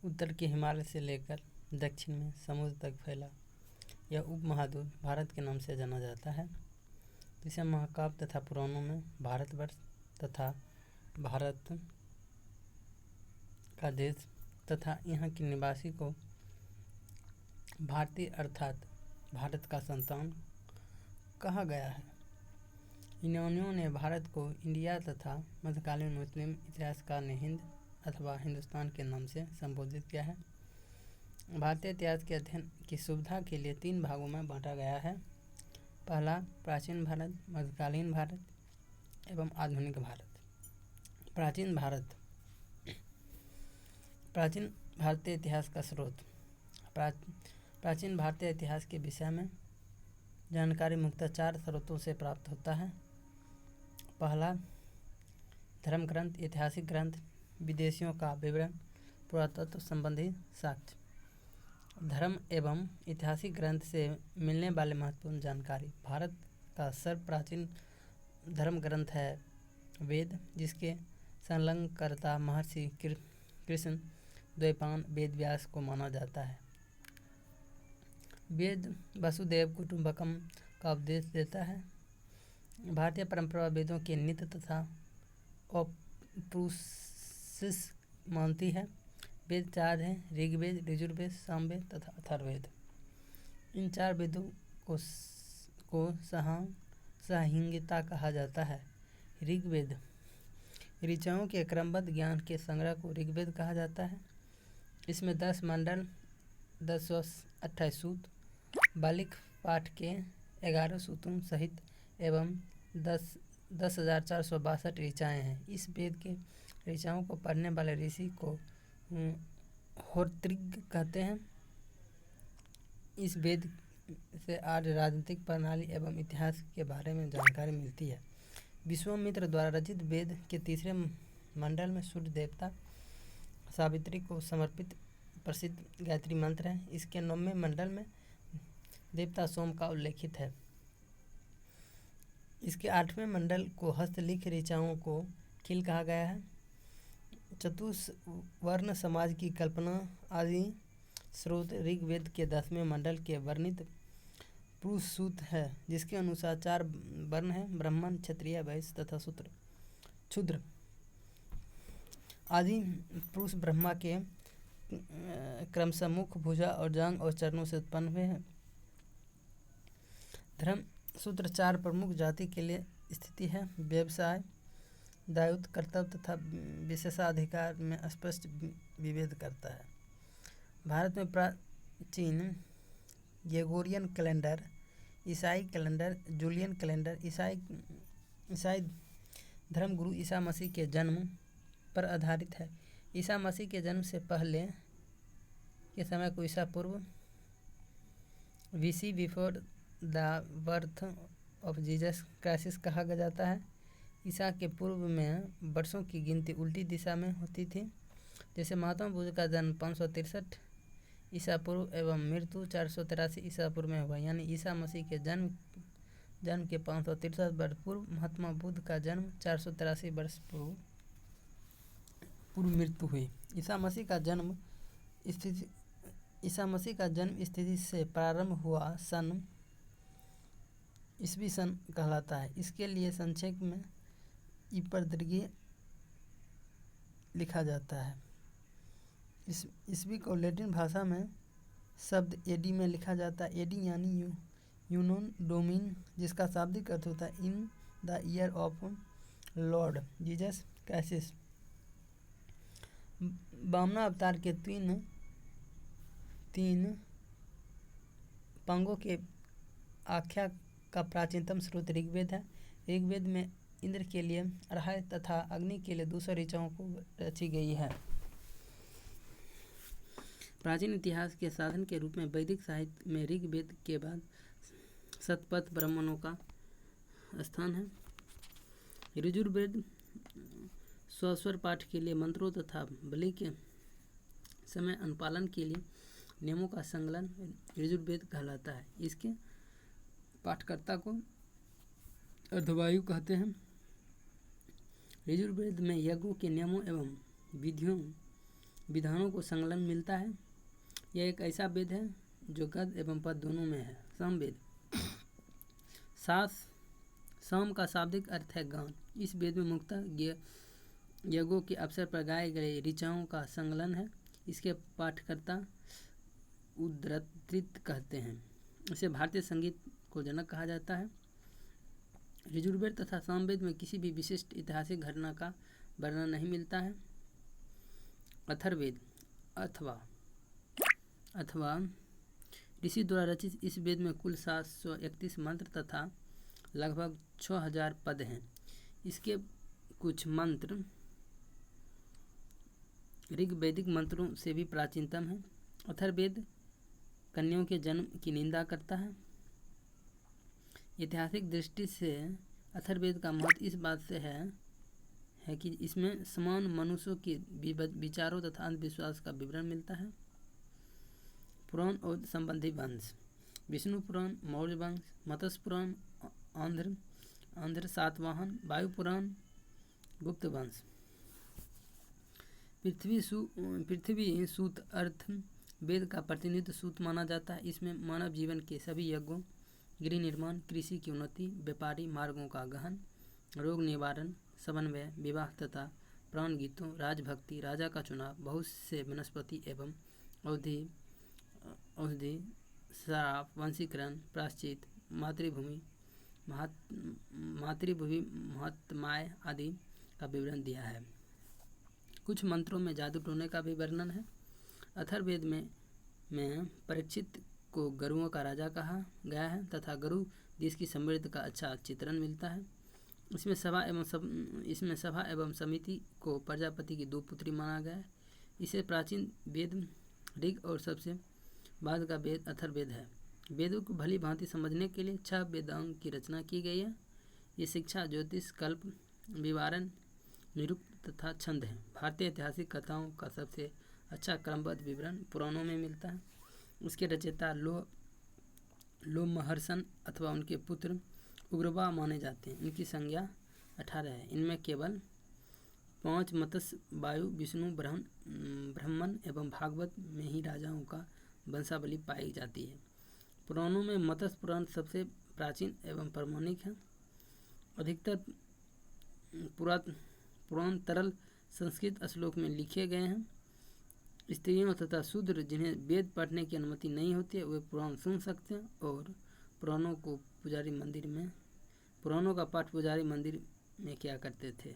उत्तर के हिमालय से लेकर दक्षिण में समुद्र तक फैला यह उपमहाद्वीप भारत के नाम से जाना जाता है, जिसे महाकाव्य तथा पुराणों में भारतवर्ष तथा भारत का देश तथा यहाँ के निवासी को भारतीय अर्थात भारत का संतान कहा गया है। इन्होंने ने भारत को इंडिया तथा मध्यकालीन मुस्लिम इतिहासकार ने हिंद अथवा हिंदुस्तान के नाम से संबोधित किया है। भारतीय इतिहास के अध्ययन की सुविधा के लिए 3 भागों में बांटा गया है। पहला, प्राचीन भारत, मध्यकालीन भारत एवं आधुनिक भारत। प्राचीन भारतीय इतिहास का स्रोत। प्राचीन भारतीय इतिहास के विषय में जानकारी मुख्यतः 4 स्रोतों से प्राप्त होता है। पहला, धर्म ग्रंथ, ऐतिहासिक ग्रंथ, विदेशियों का विवरण, पुरातत्व संबंधी साक्ष्य। धर्म एवं ऐतिहासिक ग्रंथ से मिलने वाले महत्वपूर्ण जानकारी। भारत का सर्वप्राचीन धर्म ग्रंथ है वेद, जिसके संलग्नकर्ता महर्षि कृष्ण द्वैपायन वेद व्यास को माना जाता है। वेद वसुदेव कुटुंबकम का उपदेश देता है। भारतीय परंपरा वेदों के नित्य तथा औपनिषद मानती है। वेद 4 हैं: ऋग्वेद, यजुर्वेद, सामवेद तथा अथर्ववेद। इन 4 वेदों को संहिता कहा जाता है। ऋग्वेद ऋचाओं के क्रमबद्ध ज्ञान के संग्रह को ऋग्वेद कहा जाता है। इसमें 10 मंडल, 1028 सूक्त, बालिक पाठ के 11 सूत्रों सहित एवं 10,462 ऋचाएँ हैं। इस वेद के ऋचाओं को पढ़ने वाले ऋषि को होतृज्ञ कहते हैं। इस वेद से आर्य राजनीतिक प्रणाली एवं इतिहास के बारे में जानकारी मिलती है। विश्वामित्र द्वारा रचित वेद के 3 मंडल में सूर्य देवता सावित्री को समर्पित प्रसिद्ध गायत्री मंत्र है। इसके 9वें मंडल में देवता सोम का उल्लेखित है। इसके 8वें मंडल को हस्तलिखित ऋचाओं को खिल कहा गया है। चतुर्वर्ण समाज की कल्पना आदि स्रोत ऋग्वेद के 10वें मंडल के वर्णित पुरुष सूक्त है, जिसके अनुसार 4 वर्ण हैं: ब्राह्मण, क्षत्रिय, वैश्य तथा शूद्र। आदि पुरुष ब्रह्मा के क्रमशः मुख, भुजा और जांघ और चरणों से उत्पन्न हुए हैं। धर्म सूत्र 4 प्रमुख जाति के लिए स्थिति है: व्यवसाय, दायित्व, कर्तव्य तथा विशेषाधिकार में स्पष्ट विभेद करता है। भारत में प्राचीन ग्रेगोरियन कैलेंडर, ईसाई कैलेंडर, जूलियन कैलेंडर ईसाई धर्मगुरु ईसा मसीह के जन्म पर आधारित है। ईसा मसीह के जन्म से पहले के समय को ईसा पूर्व BC before the birth of Jesus Christ कहा जाता है। ईसा के पूर्व में वर्षों की गिनती उल्टी दिशा में होती थी। जैसे महात्मा बुद्ध का जन्म 563 ईसा पूर्व एवं मृत्यु 483 ईसा पूर्व में हुआ, यानी ईसा मसीह के जन्म के 563 वर्ष पूर्व महात्मा बुद्ध का जन्म 483 वर्ष पूर्व मृत्यु हुई। ईसा मसीह का जन्म स्थिति से प्रारंभ हुआ सन ईस्वी सन कहलाता है। इसके लिए संक्षेप में ईपदीर्घ लिखा जाता है। ईस्वी को लैटिन भाषा में शब्द एडी में लिखा जाता है। एडी यानी यूनोन डोमिन, जिसका शाब्दिक अर्थ होता है in the year of Lord Jesus Christ. Vaman अवतार के 3 पंगों के आख्या का प्राचीनतम स्रोत ऋग्वेद है। ऋग्वेद में इंद्र के लिए 250 तथा अग्नि के लिए 200 ऋचाओं को रची गई है। प्राचीन इतिहास के साधन के रूप में वैदिक साहित्य में ऋग्वेद के बाद शतपथ ब्राह्मणों का स्थान है। यजुर्वेद स्वस्वर पाठ के लिए मंत्रों तथा बलि के समय अनुपालन के लिए नियमों का संकलन यजुर्वेद कहलाता है। इसके पाठकर्ता को अर्धवायु कहते हैं। यजुर्वेद में यज्ञों के नियमों एवं विधियों विधानों को संलग्न मिलता है। यह एक ऐसा वेद है जो गद एवं पद दोनों में है। सामवेद। साम का शाब्दिक अर्थ है गान। इस वेद में मुख्यतः यज्ञों के अवसर पर गाए गए ऋचाओं का संकलन है। इसके पाठकर्ता उद्धृत कहते हैं। इसे भारतीय संगीत को जनक कहा जाता है। यजुर्वेद तथा सामवेद में किसी भी विशिष्ट ऐतिहासिक घटना का वर्णन नहीं मिलता है। अथर्ववेद अथवा ऋषि द्वारा रचित इस वेद में कुल 731 मंत्र तथा लगभग 6000 पद हैं। इसके कुछ मंत्र ऋग्वैदिक मंत्रों से भी प्राचीनतम है। अथर्ववेद कन्याओं के जन्म की निंदा करता है। ऐतिहासिक दृष्टि से अथर्ववेद का महत्व इस बात से है कि इसमें समान मनुष्यों के विचारों तथा अंधविश्वास का विवरण मिलता है। पुराण और संबंधी वंश। विष्णु पुराण, मौर्य वंश, मत्स्य पुराण, आंध्र सातवाहन, वायु पुराण, गुप्त वंश। पृथ्वी सूत अर्थ वेद का प्रतिनिधित्व सूत माना जाता है। इसमें मानव जीवन के सभी यज्ञों, गृह निर्माण, कृषि की उन्नति, व्यापारी मार्गों का गहन, रोग निवारण, समन्वय, विवाह तथा प्राण गीतों, राजभक्ति, राजा का चुनाव, बहुत से वनस्पति एवं औषधि, श्राप, वंशीकरण, प्रायश्चित, मातृभूमि महात्म्य आदि का विवरण दिया है। कुछ मंत्रों में जादू टोने का भी वर्णन है। अथर्ववेद में परीक्षित को गरुओं का राजा कहा गया है तथा गरु देश की समृद्धि का अच्छा चित्रण मिलता है। इसमें सभा एवं समिति को प्रजापति की 2 पुत्री माना गया है। इसे प्राचीन वेद ऋग और सबसे बाद का वेद अथर्ववेद है। वेदों को भली भांति समझने के लिए 6 वेदांग की रचना की गई है। ये शिक्षा, ज्योतिष, कल्प, विवरण, निरुक्त तथा छंद है। भारतीय ऐतिहासिक कथाओं का सबसे अच्छा क्रमबद्ध विवरण पुराणों में मिलता है। उसके रचयिता लोमहर्षण अथवा उनके पुत्र उग्रवा माने जाते हैं। इनकी संख्या 18 है। इनमें केवल 5 मत्स्य, वायु, विष्णु, ब्रह्मन एवं भागवत में ही राजाओं का वंशावली पाई जाती है। पुराणों में मत्स्य पुराण सबसे प्राचीन एवं प्रामाणिक है। अधिकतर पुराण तरल संस्कृत श्लोक में लिखे गए हैं। स्त्रियों तथा शूद्र जिन्हें वेद पढ़ने की अनुमति नहीं होती है वे पुराण सुन सकते हैं और पुराणों का पाठ पुजारी मंदिर में किया करते थे।